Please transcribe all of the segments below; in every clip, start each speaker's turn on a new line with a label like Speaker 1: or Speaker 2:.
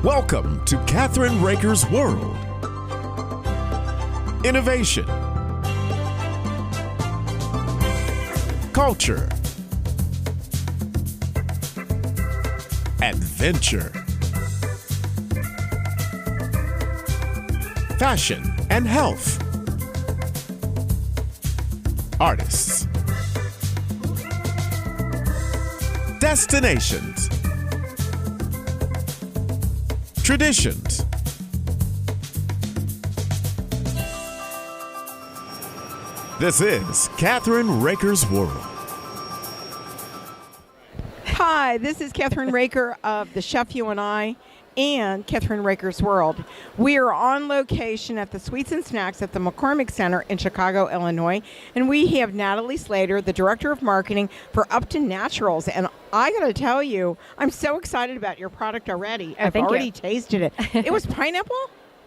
Speaker 1: Welcome to Kathryn Raaker's World. Innovation, culture, adventure, fashion and health, artists, destinations, traditions. This is Kathryn Raaker's World.
Speaker 2: Hi, this is Kathryn Raaker of The Chef You and I and Kathryn Raaker's World. We are on location at the Sweets and Snacks at the McCormick Center in Chicago, Illinois, and we have Natalie Slater, the Director of Marketing for Upton Naturals. And I got to tell you, I'm so excited about your product already. I've already tasted it. It was pineapple?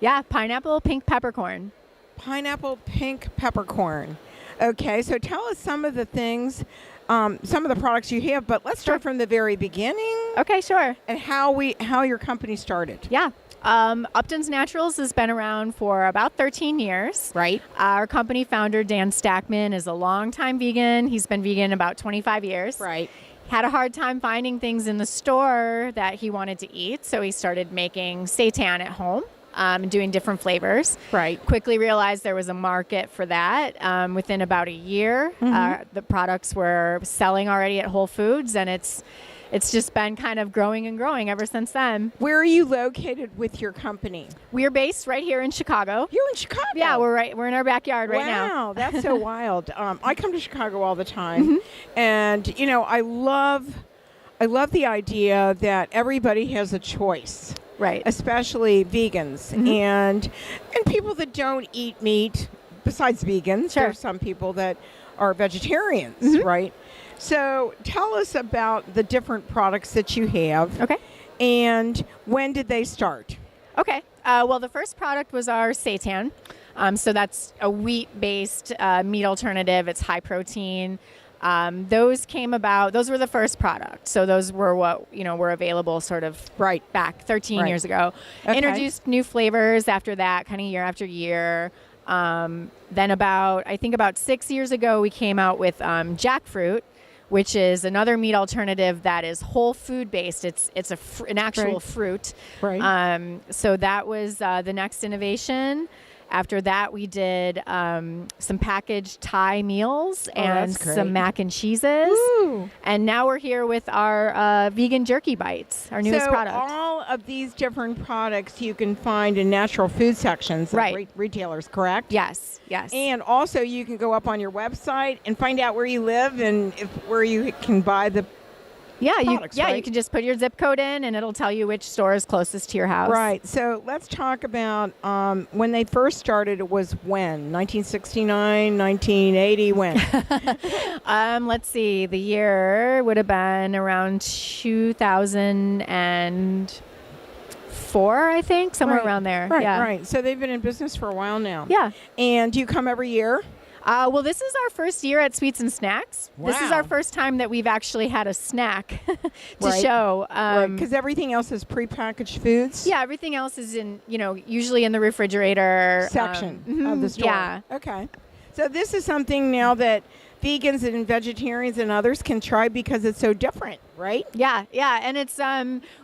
Speaker 3: Yeah, pineapple pink peppercorn.
Speaker 2: Pineapple pink peppercorn. Okay, so tell us some of the things, some of the products you have, but let's start from the very beginning.
Speaker 3: Okay, sure.
Speaker 2: And how your company started.
Speaker 3: Yeah. Upton's Naturals has been around for about 13 years.
Speaker 2: Right.
Speaker 3: Our company founder, Dan Stackman, is a longtime vegan. He's been vegan about 25 years.
Speaker 2: Right.
Speaker 3: Had a hard time finding things in the store that he wanted to eat, so he started making seitan at home. Doing different flavors.
Speaker 2: Right.
Speaker 3: Quickly realized there was a market for that. Within about a year, the products were selling already at Whole Foods, and it's just been kind of growing and growing ever since then.
Speaker 2: Where are you located with your company?
Speaker 3: We're based right here in Chicago.
Speaker 2: You're in Chicago?
Speaker 3: Yeah, we're in our backyard right now.
Speaker 2: Wow, that's so wild. I come to Chicago all the time, and I love the idea that everybody has a choice.
Speaker 3: Right.
Speaker 2: Especially vegans and people that don't eat meat. Besides vegans,
Speaker 3: Sure.
Speaker 2: There are some people that are vegetarians, right? So tell us about the different products that you have.
Speaker 3: Okay.
Speaker 2: And when did they start?
Speaker 3: Okay. Well, the first product was our seitan. So that's a wheat-based meat alternative. It's high protein. Those were the first product. So those were what, were available sort of back 13 years ago.
Speaker 2: Okay.
Speaker 3: Introduced new flavors after that, kind of year after year. Then about 6 years ago, we came out with jackfruit, which is another meat alternative that is whole food based. It's an actual fruit.
Speaker 2: Right.
Speaker 3: So that was the next innovation. After that, we did some packaged Thai meals and some mac and cheeses.
Speaker 2: Ooh.
Speaker 3: And now we're here with our vegan jerky bites, our newest product.
Speaker 2: So all of these different products you can find in natural food sections of retailers, correct?
Speaker 3: Yes.
Speaker 2: And also you can go up on your website and find out where you live and where you can buy the products,
Speaker 3: you can just put your zip code in and it'll tell you which store is closest to your house.
Speaker 2: Right. So let's talk about when they first started. It was when? 1969, 1980, when?
Speaker 3: Let's see. The year would have been around 2004, I think, somewhere around there.
Speaker 2: Right. So they've been in business for a while now.
Speaker 3: Yeah.
Speaker 2: And do you come every year?
Speaker 3: Well, this is our first year at Sweets and Snacks.
Speaker 2: Wow.
Speaker 3: This is our first time that we've actually had a snack to show.
Speaker 2: Because everything else is prepackaged foods?
Speaker 3: Yeah, everything else is usually in the refrigerator
Speaker 2: section of the store.
Speaker 3: Yeah.
Speaker 2: Okay. So this is something now that vegans and vegetarians and others can try because it's so different, right?
Speaker 3: Yeah, and it's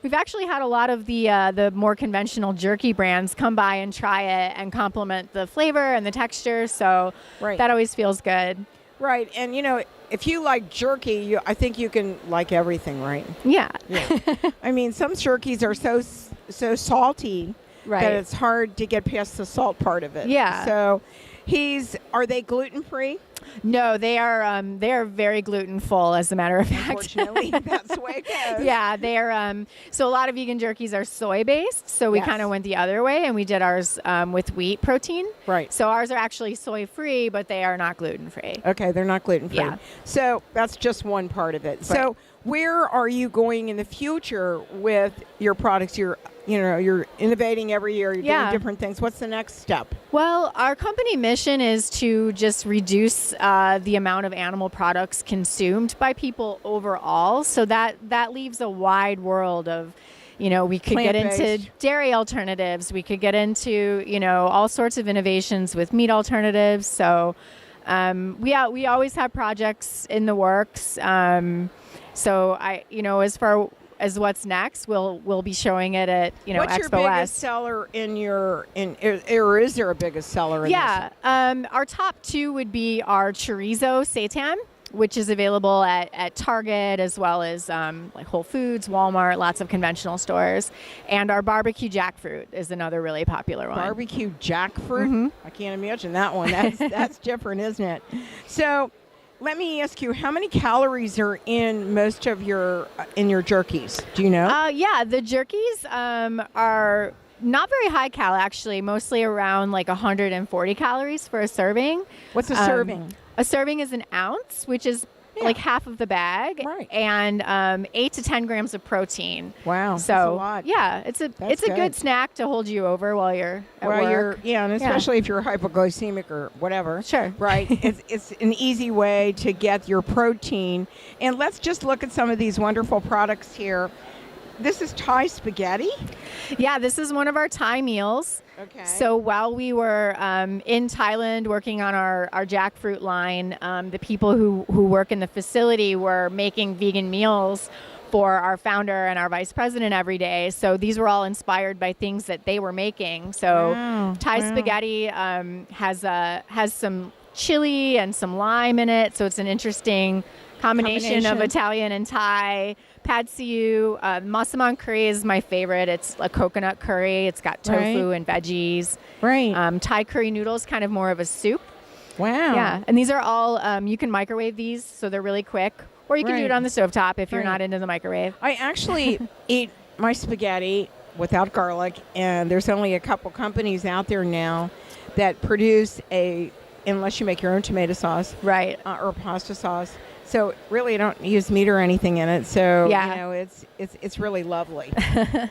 Speaker 3: we've actually had a lot of the more conventional jerky brands come by and try it and compliment the flavor and the texture, so that always feels good.
Speaker 2: Right, and if you like jerky, I think you can like everything, right?
Speaker 3: Yeah.
Speaker 2: I mean, some jerkies are so salty that it's hard to get past the salt part of it.
Speaker 3: Yeah.
Speaker 2: So are they gluten-free?
Speaker 3: No, they are very gluten full, as a matter of fact.
Speaker 2: Unfortunately, that's the way it goes.
Speaker 3: Yeah, they are. So a lot of vegan jerkies are soy based. So we kind of went the other way, and we did ours with wheat protein.
Speaker 2: Right.
Speaker 3: So ours are actually soy free, but they are not gluten free.
Speaker 2: Okay, they're not gluten free.
Speaker 3: Yeah.
Speaker 2: So that's just one part of it. Right. So where are you going in the future with your products? You're innovating every year. You're doing different things. What's the next step?
Speaker 3: Well, our company mission is to just reduce the amount of animal products consumed by people overall. So that leaves a wide world of We could get into
Speaker 2: Plant-based.
Speaker 3: dairy alternatives. We could get into, all sorts of innovations with meat alternatives. So we always have projects in the works. So as far as what's next, we'll be showing it at,
Speaker 2: What's your
Speaker 3: Expo
Speaker 2: biggest
Speaker 3: West.
Speaker 2: seller or is there a biggest seller in
Speaker 3: Yeah, our top two would be our chorizo seitan, which is available at Target as well as like Whole Foods, Walmart, lots of conventional stores. And our barbecue jackfruit is another really popular one.
Speaker 2: Barbecue jackfruit?
Speaker 3: Mhm.
Speaker 2: I can't imagine that one. That's different, isn't it? So let me ask you, how many calories are in most of your jerkies? Do you know?
Speaker 3: Yeah, the jerkies are not very high cal, actually, mostly around like 140 calories for a serving.
Speaker 2: What's a serving?
Speaker 3: A serving is an ounce, which is like half of the bag,
Speaker 2: Right.
Speaker 3: and 8 to 10 grams of protein.
Speaker 2: Wow,
Speaker 3: So
Speaker 2: that's a lot.
Speaker 3: yeah, it's a
Speaker 2: good.
Speaker 3: good snack to hold you over while you're at work.
Speaker 2: And especially if you're hypoglycemic or whatever.
Speaker 3: Sure.
Speaker 2: Right. it's an easy way to get your protein. And let's just look at some of these wonderful products here. This is Thai spaghetti.
Speaker 3: Yeah, this is one of our Thai meals.
Speaker 2: Okay.
Speaker 3: So while we were in Thailand working on our jackfruit line, the people who work in the facility were making vegan meals for our founder and our vice president every day. So these were all inspired by things that they were making. So Thai spaghetti has some chili and some lime in it. So it's an interesting combination of Italian and Thai. Pad see ew. Massaman curry is my favorite. It's a coconut curry. It's got tofu and veggies.
Speaker 2: Right.
Speaker 3: Thai curry noodles, kind of more of a soup.
Speaker 2: Wow.
Speaker 3: Yeah, and these are all, you can microwave these, so they're really quick. Or you can do it on the stovetop if you're not into the microwave.
Speaker 2: I actually eat my spaghetti without garlic, and there's only a couple companies out there now that produce unless you make your own tomato sauce.
Speaker 3: Right.
Speaker 2: Or pasta sauce. So really, I don't use meat or anything in it. So it's really lovely,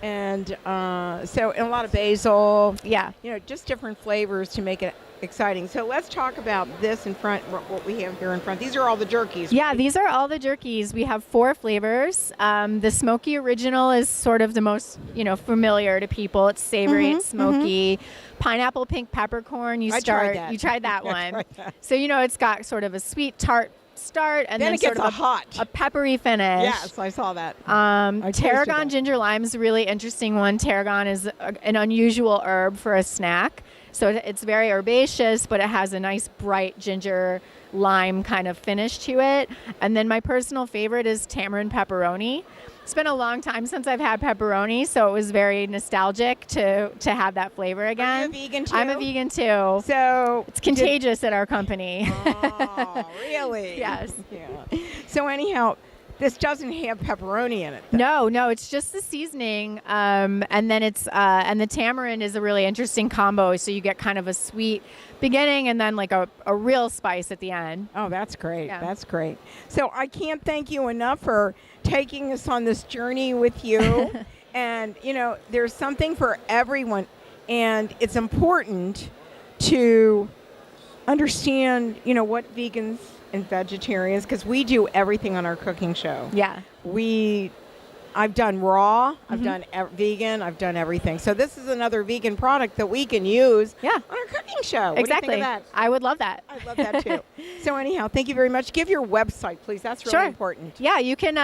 Speaker 2: and so and a lot of basil.
Speaker 3: Yeah.
Speaker 2: Just different flavors to make it exciting. So let's talk about this in front. What we have here in front. These are all the jerkies.
Speaker 3: Yeah,
Speaker 2: right?
Speaker 3: these are all the jerkies. We have 4 flavors. The smoky original is sort of the most familiar to people. It's savory, it's smoky. Pineapple pink peppercorn. You tried that one.
Speaker 2: Tried that.
Speaker 3: So it's got sort of a sweet tart start and then
Speaker 2: it gets
Speaker 3: sort of
Speaker 2: hot.
Speaker 3: a peppery finish.
Speaker 2: Yes, I saw that.
Speaker 3: Tarragon ginger lime is a really interesting one. Tarragon is an unusual herb for a snack. So it's very herbaceous, but it has a nice bright ginger lime kind of finish to it. And then my personal favorite is tamarind pepperoni. It's been a long time since I've had pepperoni, so it was very nostalgic to have that flavor again.
Speaker 2: Are you a vegan too?
Speaker 3: I'm a vegan too.
Speaker 2: So
Speaker 3: it's contagious at our company.
Speaker 2: Oh, really?
Speaker 3: Yes.
Speaker 2: Yeah. So anyhow, this doesn't have pepperoni in it, though.
Speaker 3: No, it's just the seasoning, and then and the tamarind is a really interesting combo. So you get kind of a sweet beginning and then like a real spice at the end.
Speaker 2: Oh, that's great.
Speaker 3: Yeah.
Speaker 2: That's great. So I can't thank you enough for taking us on this journey with you. And, there's something for everyone. And it's important to understand, what vegans and vegetarians, because we do everything on our cooking show.
Speaker 3: Yeah.
Speaker 2: I've done raw, I've done vegan, I've done everything. So this is another vegan product that we can use on our cooking show.
Speaker 3: Exactly.
Speaker 2: What do you think of that?
Speaker 3: I would love that.
Speaker 2: I love that too. So anyhow, thank you very much. Give your website, please. That's really important.
Speaker 3: Yeah, you can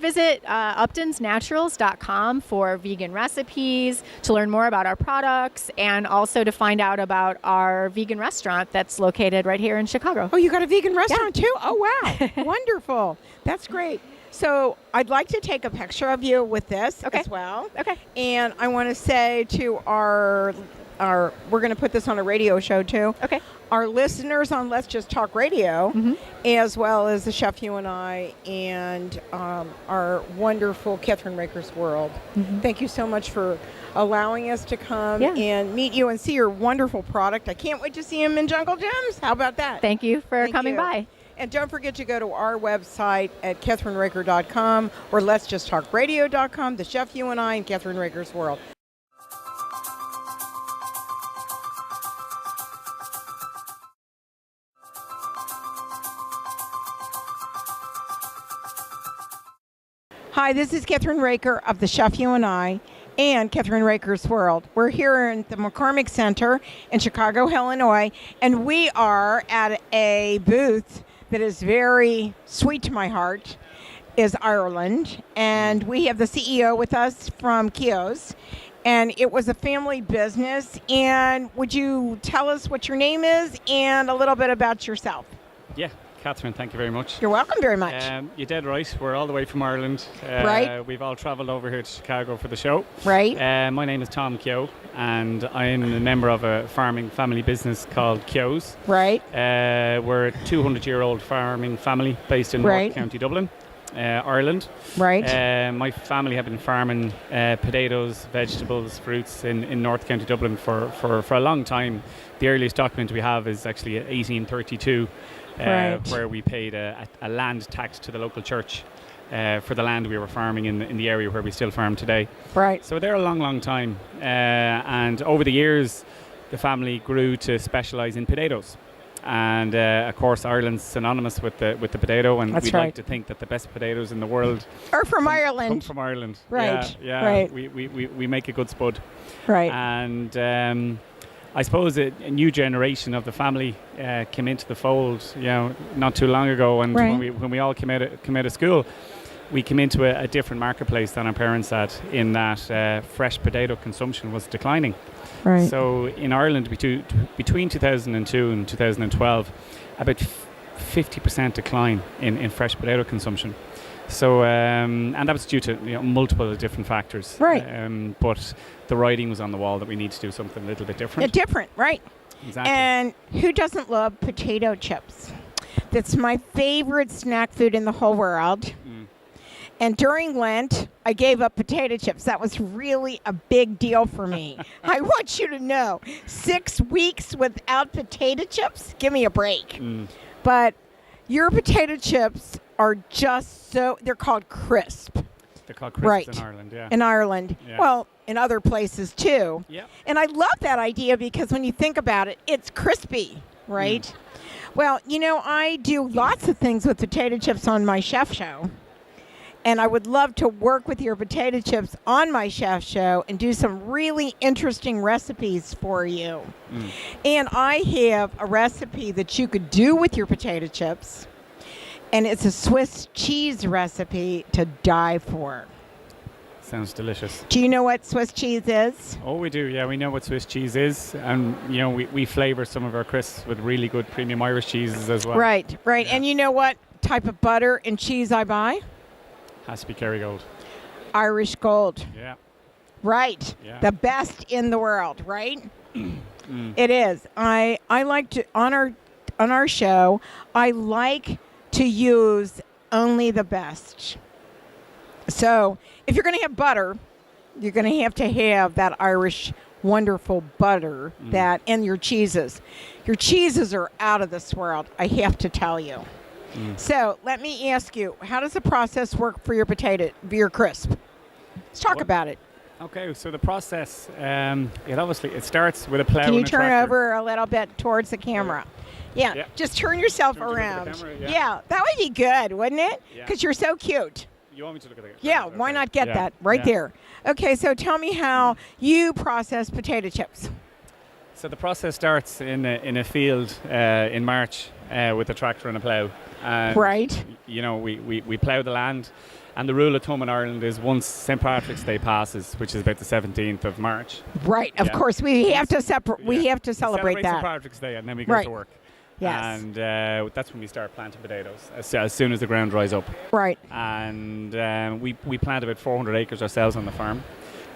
Speaker 3: visit uptonsnaturals.com for vegan recipes, to learn more about our products, and also to find out about our vegan restaurant that's located right here in Chicago.
Speaker 2: Oh, you got a vegan restaurant too? Oh, wow. Wonderful. That's great. So I'd like to take a picture of you with this as well.
Speaker 3: Okay.
Speaker 2: And I want to say to our we're going to put this on a radio show too.
Speaker 3: Okay.
Speaker 2: Our listeners on Let's Just Talk Radio, as well as the Chef You and I, and our wonderful Kathryn Raaker's World. Thank you so much for allowing us to come and meet you and see your wonderful product. I can't wait to see him in Jungle Gems. How about that?
Speaker 3: Thank you for coming by.
Speaker 2: And don't forget to go to our website at KathrynRaaker.com or Let'sJustTalkRadio.com, the Chef You and I, and Kathryn Raaker's World. Hi, this is Kathryn Raaker of the Chef You and I, and Kathryn Raaker's World. We're here in the McCormick Center in Chicago, Illinois, and we are at a booth that is very sweet to my heart, is Ireland. And we have the CEO with us from Keogh's, and it was a family business. And would you tell us what your name is and a little bit about yourself?
Speaker 4: Yeah, Kathryn, thank you very much.
Speaker 2: You're welcome very much.
Speaker 4: You're dead right. We're all the way from Ireland.
Speaker 2: Right.
Speaker 4: We've all travelled over here to Chicago for the show.
Speaker 2: Right.
Speaker 4: My name is Tom Keogh, and I'm a member of a farming family business called Keogh's.
Speaker 2: Right.
Speaker 4: We're a 200-year-old farming family based in
Speaker 2: Right.
Speaker 4: North County Dublin, Ireland.
Speaker 2: Right.
Speaker 4: My family have been farming potatoes, vegetables, fruits in North County Dublin for a long time. The earliest document we have is actually 1832.
Speaker 2: Right.
Speaker 4: Where we paid a land tax to the local church for the land we were farming in the area where we still farm today.
Speaker 2: Right.
Speaker 4: So they're a long time. And over the years, the family grew to specialise in potatoes. And of course, Ireland's synonymous with the potato, and
Speaker 2: That's
Speaker 4: we'd
Speaker 2: right.
Speaker 4: like to think that the best potatoes in the world
Speaker 2: Or from
Speaker 4: come
Speaker 2: Ireland.
Speaker 4: from Ireland.
Speaker 2: Right,
Speaker 4: Yeah.
Speaker 2: right.
Speaker 4: We make a good spud.
Speaker 2: Right.
Speaker 4: And I suppose a new generation of the family came into the fold, not too long ago. And
Speaker 2: Right.
Speaker 4: when we all came out of school, we came into a different marketplace than our parents had, in that fresh potato consumption was declining.
Speaker 2: Right.
Speaker 4: So in Ireland, between 2002 and 2012, about 50% decline in fresh potato consumption. So, and that was due to multiple different factors.
Speaker 2: Right.
Speaker 4: But the writing was on the wall that we need to do something a little bit different.
Speaker 2: Different, right.
Speaker 4: Exactly.
Speaker 2: And who doesn't love potato chips? That's my favorite snack food in the whole world. And during Lent, I gave up potato chips. That was really a big deal for me. I want you to know, 6 weeks without potato chips? Give me a break. But your potato chips are just they're called crisp.
Speaker 4: They're called crisps
Speaker 2: Right.
Speaker 4: in Ireland, yeah.
Speaker 2: In Ireland.
Speaker 4: Yeah.
Speaker 2: Well, in other places too.
Speaker 4: Yeah.
Speaker 2: And I love that idea because when you think about it, it's crispy, right? Well, I do lots of things with potato chips on my chef show. And I would love to work with your potato chips on my chef show and do some really interesting recipes for you. And I have a recipe that you could do with your potato chips. And it's a Swiss cheese recipe to die for.
Speaker 4: Sounds delicious.
Speaker 2: Do you know what Swiss cheese is?
Speaker 4: Oh, we do. Yeah, we know what Swiss cheese is. And, we flavour some of our crisps with really good premium Irish cheeses as well.
Speaker 2: Right.
Speaker 4: Yeah.
Speaker 2: And you know what type of butter and cheese I buy?
Speaker 4: Has to be Kerrygold.
Speaker 2: Irish Gold.
Speaker 4: Yeah.
Speaker 2: Right.
Speaker 4: Yeah.
Speaker 2: The best in the world, right? It is. I like to on our show, I like to use only the best. So, if you're going to have butter, you're going to have that Irish wonderful butter and your cheeses. Your cheeses are out of this world, I have to tell you. So, let me ask you, how does the process work for your your crisp? Let's talk about it.
Speaker 4: Okay, so the process, it starts with a plough
Speaker 2: Can you
Speaker 4: and a
Speaker 2: turn
Speaker 4: tractor.
Speaker 2: over a little bit towards the camera? Yeah. Just turn yourself
Speaker 4: Turn to look at the
Speaker 2: around.
Speaker 4: camera,
Speaker 2: Yeah, that would be good, wouldn't it?
Speaker 4: Yeah.
Speaker 2: Because you're so cute.
Speaker 4: You want me to look at it?
Speaker 2: Yeah, why not get
Speaker 4: Yeah,
Speaker 2: that right
Speaker 4: yeah.
Speaker 2: there? Okay, so tell me how you process potato chips.
Speaker 4: So the process starts in a field in March with a tractor and a plough. And,
Speaker 2: Right.
Speaker 4: We plough the land. And the rule of thumb in Ireland is once St. Patrick's Day passes, which is about the 17th of March.
Speaker 2: Right, of
Speaker 4: Yeah.
Speaker 2: course. We have to We
Speaker 4: Yeah.
Speaker 2: have to
Speaker 4: We
Speaker 2: celebrate
Speaker 4: St.
Speaker 2: that.
Speaker 4: Patrick's Day, and then we go
Speaker 2: Right.
Speaker 4: to work.
Speaker 2: Yes.
Speaker 4: And that's when we start planting potatoes, as soon as the ground dries up.
Speaker 2: Right.
Speaker 4: And we plant about 400 acres ourselves on the farm.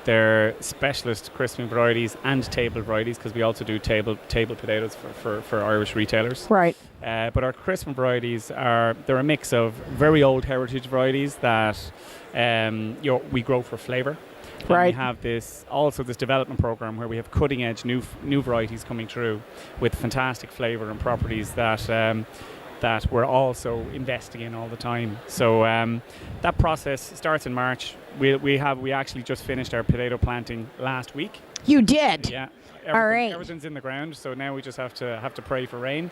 Speaker 4: They're specialist crisping varieties and table varieties, because we also do table potatoes for Irish retailers.
Speaker 2: Right.
Speaker 4: But our crisping varieties they're a mix of very old heritage varieties that we grow for flavour. And
Speaker 2: Right.
Speaker 4: we have this development program where we have cutting edge new varieties coming through with fantastic flavour and properties that we're also investing in all the time. So that process starts in March. We actually just finished our potato planting last week.
Speaker 2: You did.
Speaker 4: Yeah.
Speaker 2: All right.
Speaker 4: Everything's in the ground, so now we just have to pray for rain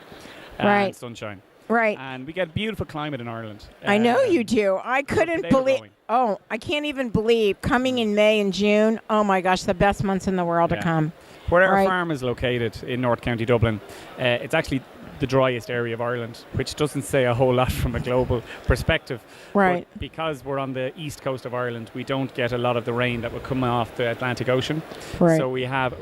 Speaker 2: Right.
Speaker 4: and sunshine.
Speaker 2: Right.
Speaker 4: And we get a beautiful climate in Ireland.
Speaker 2: I know you do. I couldn't
Speaker 4: potato
Speaker 2: believe.
Speaker 4: growing.
Speaker 2: Oh, I can't even believe coming in May and June. Oh my gosh, the best months in the world to
Speaker 4: Yeah.
Speaker 2: come.
Speaker 4: Where our
Speaker 2: Right.
Speaker 4: farm is located in North County Dublin, it's actually the driest area of Ireland, which doesn't say a whole lot from a global perspective.
Speaker 2: Right.
Speaker 4: But because we're on the east coast of Ireland, we don't get a lot of the rain that would come off the Atlantic Ocean.
Speaker 2: Right.
Speaker 4: So we have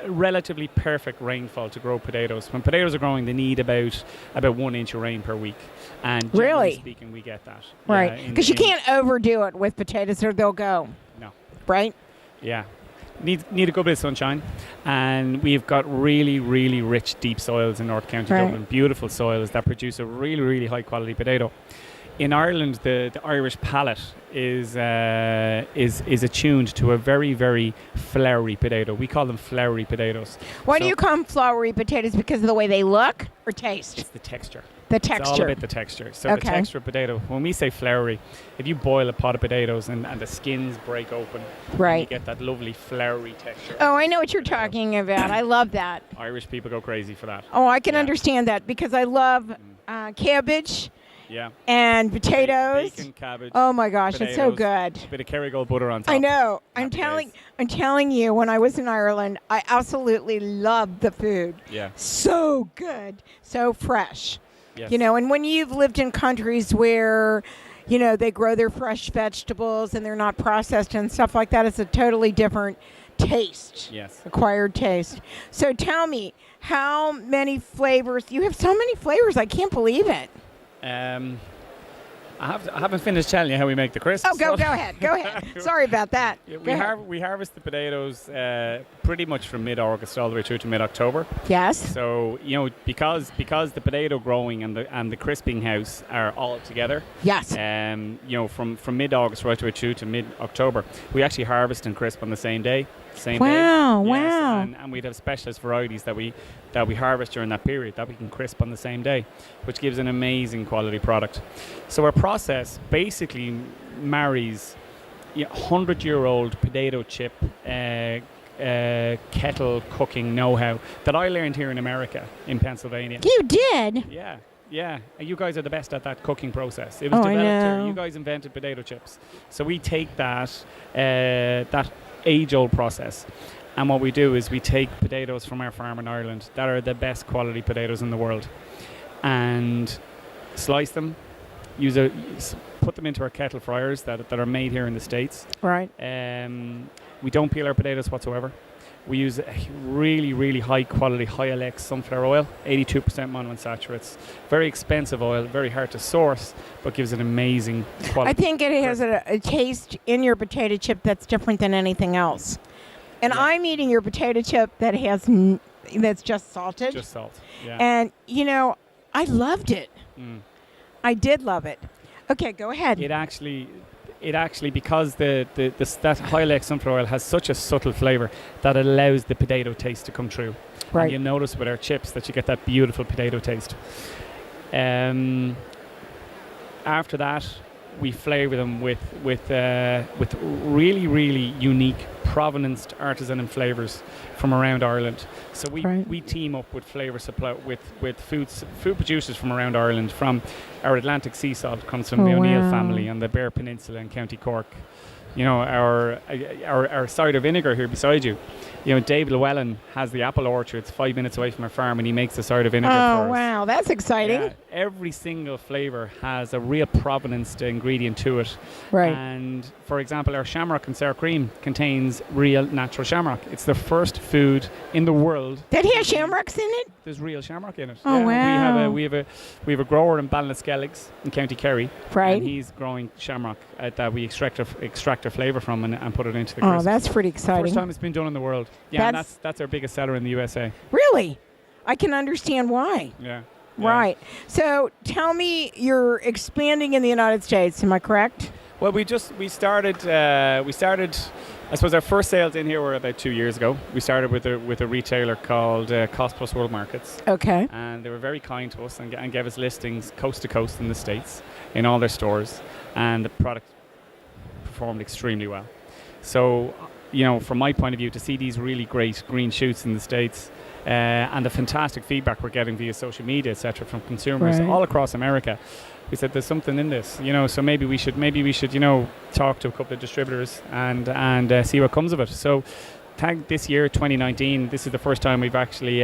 Speaker 4: relatively perfect rainfall to grow potatoes. When potatoes are growing, they need about 1 inch of rain per week. And generally
Speaker 2: Really?
Speaker 4: speaking, we get that.
Speaker 2: Right.
Speaker 4: Yeah,
Speaker 2: Because you can't overdo it with potatoes or they'll go.
Speaker 4: No.
Speaker 2: Right?
Speaker 4: Yeah. Need a good bit of sunshine, and we've got really, really rich, deep soils in North County
Speaker 2: Right.
Speaker 4: Dublin. Beautiful soils that produce a really, really high quality potato. In Ireland, the Irish palate is attuned to a very, very floury potato. We call them floury potatoes.
Speaker 2: Why do
Speaker 4: So
Speaker 2: you call them floury potatoes? Because of the way they look or taste?
Speaker 4: It's the texture.
Speaker 2: The
Speaker 4: It's all
Speaker 2: texture.
Speaker 4: about the texture. So
Speaker 2: Okay.
Speaker 4: the texture of potato. When we say floury, if you boil a pot of potatoes and the skins break open, you
Speaker 2: Right.
Speaker 4: get that lovely floury texture.
Speaker 2: Oh, I know what you're talking about. I love that.
Speaker 4: Irish people go crazy for that.
Speaker 2: Oh, I can
Speaker 4: Yeah.
Speaker 2: understand that because I love cabbage
Speaker 4: Yeah.
Speaker 2: and potatoes.
Speaker 4: Bacon, cabbage.
Speaker 2: Oh my gosh, it's so
Speaker 4: potatoes,
Speaker 2: good.
Speaker 4: Bit of Kerrygold butter on top.
Speaker 2: I know.
Speaker 4: Happy days.
Speaker 2: I'm telling you, when I was in Ireland, I absolutely loved the food.
Speaker 4: Yeah.
Speaker 2: So good, so fresh.
Speaker 4: Yes.
Speaker 2: You know, and when you've lived in countries where, you know, they grow their fresh vegetables and they're not processed and stuff like that, it's a totally different taste.
Speaker 4: Yes.
Speaker 2: Acquired taste. So tell me, how many flavors? You have so many flavors. I can't believe it.
Speaker 4: I haven't finished telling you how we make the crisps.
Speaker 2: Oh, go ahead. Go ahead. Sorry about that.
Speaker 4: Yeah,
Speaker 2: Go ahead.
Speaker 4: we harvest the potatoes pretty much from mid-August all the way through to mid-October.
Speaker 2: Yes.
Speaker 4: So because the potato growing and the crisping house are all together.
Speaker 2: Yes.
Speaker 4: From mid-August right through to mid-October, we actually harvest and crisp on the same day.
Speaker 2: Wow,
Speaker 4: Yes,
Speaker 2: wow.
Speaker 4: and we'd have specialist varieties that we harvest during that period that we can crisp on the same day, which gives an amazing quality product. So our process basically marries 100-year-old potato chip kettle cooking know-how that I learned here in America, in Pennsylvania.
Speaker 2: You did?
Speaker 4: Yeah. Yeah, and you guys are the best at that cooking process. It was
Speaker 2: Oh, I
Speaker 4: developed here.
Speaker 2: know.
Speaker 4: You guys invented potato chips. So we take that age-old process, and what we do is we take potatoes from our farm in Ireland that are the best quality potatoes in the world, and slice them, put them into our kettle fryers that are made here in the States.
Speaker 2: Right.
Speaker 4: We don't peel our potatoes whatsoever. We use a really, really high quality, high Alex sunflower oil, 82% monounsaturates. Very expensive oil, very hard to source, but gives an amazing quality.
Speaker 2: I think it has a taste in your potato chip that's different than anything else. And
Speaker 4: Yeah.
Speaker 2: I'm eating your potato chip that has that's just salted.
Speaker 4: Just salt. Yeah.
Speaker 2: And you know, I loved it.
Speaker 4: Mm.
Speaker 2: I did love it. Okay, go ahead.
Speaker 4: It actually, because that high Alex sunflower oil has such a subtle flavour that it allows the potato taste to come through.
Speaker 2: Right.
Speaker 4: And you notice with our chips that you get that beautiful potato taste. After that, we flavour them with really, really unique provenanced artisan flavours from around Ireland. So we team up with flavour supply with food producers from around Ireland. From our Atlantic sea salt comes from the O'Neill family on the Bear Peninsula in County Cork. You know, our cider vinegar here beside you. You know, Dave Llewellyn has the apple orchards 5 minutes away from our farm, and he makes the cider vinegar for us.
Speaker 2: Oh, wow, that's exciting.
Speaker 4: Yeah, every single flavour has a real provenance ingredient to it.
Speaker 2: Right.
Speaker 4: And, for example, our shamrock and sour cream contains real natural shamrock. It's the first food in the world.
Speaker 2: Did he have shamrocks in it?
Speaker 4: There's real shamrock in it.
Speaker 2: Oh, wow.
Speaker 4: We have a grower in Ballinaskelligs in County Kerry.
Speaker 2: Right.
Speaker 4: And he's growing shamrock that we extract a flavour from and put it into the
Speaker 2: Oh,
Speaker 4: crisps.
Speaker 2: that's pretty exciting.
Speaker 4: First time it's been done in the world. Yeah,
Speaker 2: That's-
Speaker 4: and that's our biggest seller in the USA.
Speaker 2: Really? I can understand why.
Speaker 4: Yeah.
Speaker 2: Right. So tell me, you're expanding in the United States, am I correct?
Speaker 4: Well, we started. I suppose our first sales in here were about 2 years ago. We started with a retailer called Cost Plus World Markets,
Speaker 2: Okay.
Speaker 4: and they were very kind to us and gave us listings coast to coast in the States in all their stores, and the product performed extremely well. So, you know, from my point of view, to see these really great green shoots in the States, and the fantastic feedback we're getting via social media, etc., from consumers
Speaker 2: Right.
Speaker 4: all across America. We said there's something in this, so maybe we should, talk to a couple of distributors and see what comes of it. So, this year, 2019, this is the first time we've actually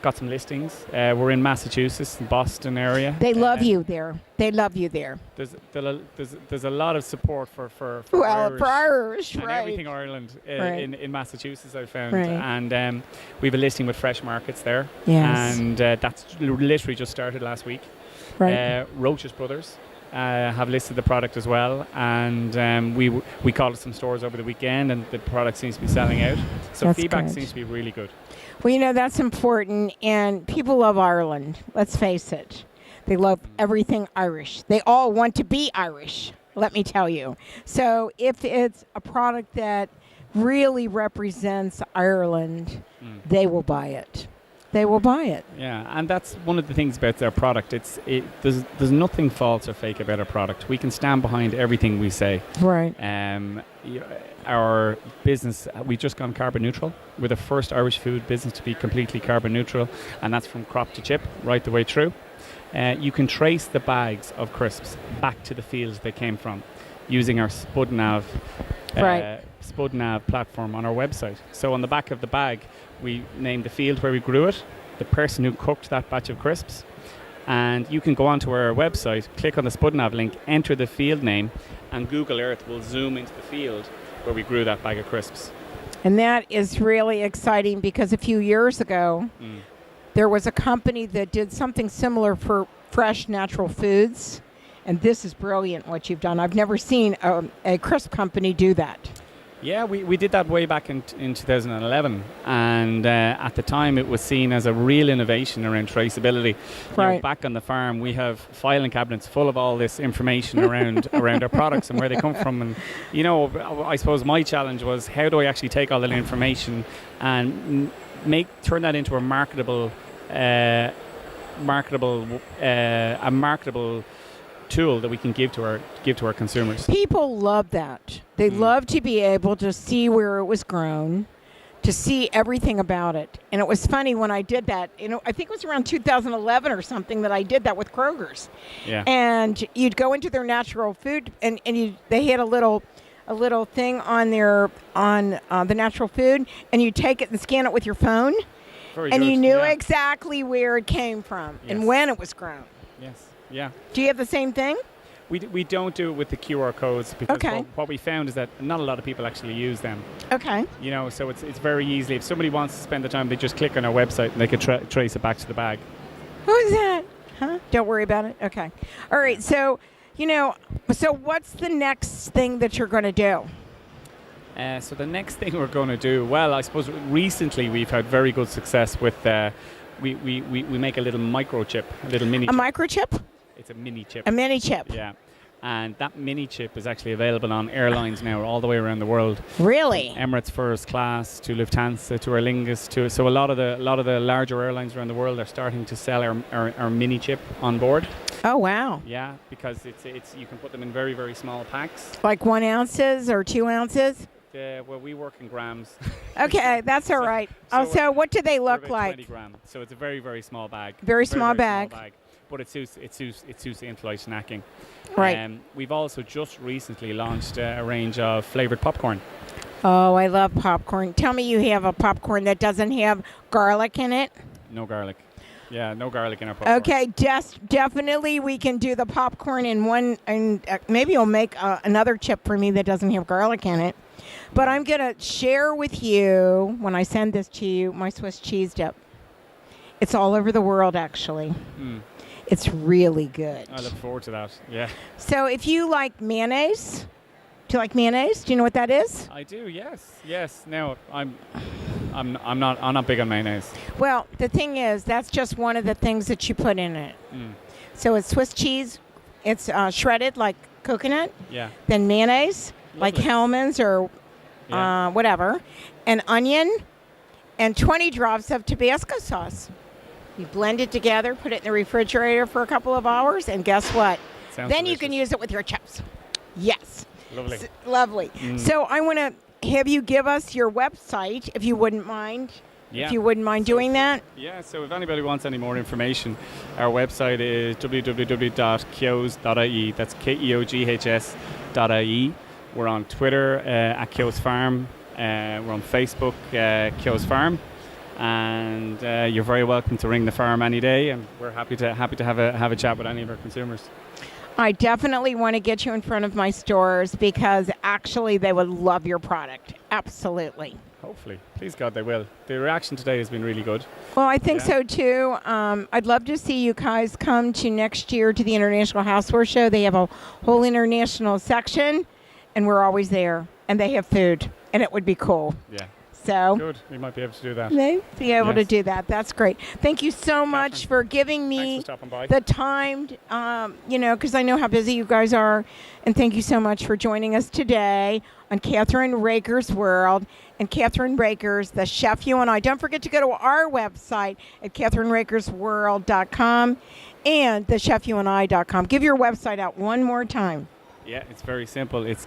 Speaker 4: got some listings. We're in Massachusetts, Boston area.
Speaker 2: They love you there. They love you there.
Speaker 4: There's a lot of support for
Speaker 2: Well, for Irish,
Speaker 4: and
Speaker 2: right.
Speaker 4: everything Ireland
Speaker 2: Right.
Speaker 4: in Massachusetts, I found.
Speaker 2: Right.
Speaker 4: And we have a listing with Fresh Markets there.
Speaker 2: Yes.
Speaker 4: And that's literally just started last week.
Speaker 2: Right.
Speaker 4: Roach's Brothers have listed the product as well, and we called some stores over the weekend, and the product seems to be selling out. So
Speaker 2: That's
Speaker 4: feedback
Speaker 2: good.
Speaker 4: seems to be really good.
Speaker 2: Well, that's important, and people love Ireland. Let's face it. They love everything Irish. They all want to be Irish, let me tell you. So if it's a product that really represents Ireland, they will buy it. They will buy it.
Speaker 4: Yeah, and that's one of the things about their product. There's nothing false or fake about our product. We can stand behind everything we say.
Speaker 2: Right.
Speaker 4: Our business, we've just gone carbon neutral. We're the first Irish food business to be completely carbon neutral, and that's from crop to chip, right the way through. You can trace the bags of crisps back to the fields they came from using our SpudNav platform on our website. So on the back of the bag, we named the field where we grew it, the person who cooked that batch of crisps, and you can go onto our website, click on the SpudNav link, enter the field name, and Google Earth will zoom into the field where we grew that bag of crisps.
Speaker 2: And that is really exciting because a few years ago, there was a company that did something similar for fresh natural foods. And this is brilliant what you've done. I've never seen a crisp company do that.
Speaker 4: Yeah, we did that way back in 2011, and at the time it was seen as a real innovation around traceability.
Speaker 2: Right.
Speaker 4: Back on the farm, we have filing cabinets full of all this information around our products and where they come from. And I suppose my challenge was, how do I actually take all that information and turn that into a marketable tool that we can give to our consumers.
Speaker 2: People love that. They love to be able to see where it was grown, to see everything about it. And it was funny when I did that. I think it was around 2011 or something that I did that with Kroger's.
Speaker 4: Yeah.
Speaker 2: And you'd go into their natural food, and they had a little thing on the natural food, and you take it and scan it with your phone,
Speaker 4: Very
Speaker 2: and
Speaker 4: good.
Speaker 2: you knew
Speaker 4: Yeah.
Speaker 2: exactly where it came from and
Speaker 4: Yes.
Speaker 2: when it was grown.
Speaker 4: Yes. Yeah.
Speaker 2: Do you have the same thing?
Speaker 4: We don't do it with the QR codes because
Speaker 2: Okay.
Speaker 4: what we found is that not a lot of people actually use them.
Speaker 2: Okay.
Speaker 4: So it's very easily, if somebody wants to spend the time, they just click on our website and they can trace it back to the bag.
Speaker 2: Who is that? Huh? Don't worry about it. Okay. All right. So, so what's the next thing that you're going to do?
Speaker 4: So the next thing we're going to do, well, I suppose recently we've had very good success with, we make a little microchip, a little mini
Speaker 2: A
Speaker 4: chip.
Speaker 2: microchip?
Speaker 4: It's a mini chip.
Speaker 2: A mini chip?
Speaker 4: Yeah. And that mini chip is actually available on airlines now all the way around the world.
Speaker 2: Really?
Speaker 4: Emirates First Class to Lufthansa to Aer Lingus so a lot of the larger airlines around the world are starting to sell our mini chip on board.
Speaker 2: Oh, wow.
Speaker 4: Yeah, because it's you can put them in very, very small packs.
Speaker 2: Like 1 ounces or 2 ounces?
Speaker 4: Well, we work in grams.
Speaker 2: Okay, that's all right. So what do they
Speaker 4: They're
Speaker 2: look
Speaker 4: about
Speaker 2: like?
Speaker 4: 20 grams. So it's a very, very small bag.
Speaker 2: Very small bag.
Speaker 4: But it suits the in-flight snacking.
Speaker 2: Right.
Speaker 4: We've also just recently launched a range of flavored popcorn.
Speaker 2: Oh, I love popcorn. Tell me you have a popcorn that doesn't have garlic in it.
Speaker 4: No garlic. Yeah, no garlic in our popcorn.
Speaker 2: Okay, definitely we can do the popcorn in one, and maybe you'll make another chip for me that doesn't have garlic in it. But I'm going to share with you, when I send this to you, my Swiss cheese dip. It's all over the world, actually. It's really good.
Speaker 4: I look forward to that. Yeah.
Speaker 2: So if you like mayonnaise, do you like mayonnaise? Do you know what that is?
Speaker 4: I do. Yes. Now I'm not big on mayonnaise.
Speaker 2: Well, the thing is, that's just one of the things that you put in it. So it's Swiss cheese. It's shredded like coconut.
Speaker 4: Yeah.
Speaker 2: Then mayonnaise, like
Speaker 4: Lovely.
Speaker 2: Hellman's or
Speaker 4: Yeah.
Speaker 2: whatever, and onion, and 20 drops of Tabasco sauce. You blend it together, put it in the refrigerator for a couple of hours, and guess what?
Speaker 4: Sounds
Speaker 2: Then you
Speaker 4: delicious.
Speaker 2: can use it with your chips. Yes.
Speaker 4: Lovely.
Speaker 2: Lovely. So I want to have you give us your website, if you wouldn't mind. if you wouldn't mind doing that.
Speaker 4: Yeah, so if anybody wants any more information, our website is www.keoghs.ie. That's KEOGHS.ie. We're on Twitter at Keogh's Farm. We're on Facebook, Keogh's Farm. And you're very welcome to ring the farm any day, and we're happy to have a chat with any of our consumers.
Speaker 2: I definitely want to get you in front of my stores because actually they would love your product. Absolutely.
Speaker 4: Hopefully. Please God they will. The reaction today has been really good.
Speaker 2: Well, I think so too. I'd love to see you guys come to next year to the International Houseware Show. They have a whole international section, and we're always there. And they have food, and it would be cool.
Speaker 4: Yeah.
Speaker 2: So
Speaker 4: good. We might be able to do that.
Speaker 2: Be able to do that. That's great. Thank you so much for giving me the time, because I know how busy you guys are. And thank you so much for joining us today on Kathryn Raaker's World and Kathryn Raaker's The Chef You and I. Don't forget to go to our website at KathrynRaakersWorld.com and thechefyouandi.com. Give your website out one more time.
Speaker 4: Yeah, it's very simple. It's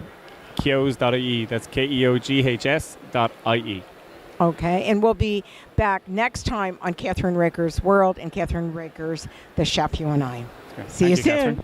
Speaker 4: Keoghs.ie. That's KEOGHS.ie.
Speaker 2: Okay, and we'll be back next time on Kathryn Raaker's World and Kathryn Raaker's The Chef You and I.
Speaker 4: Okay.
Speaker 2: See you soon.
Speaker 4: Kathryn.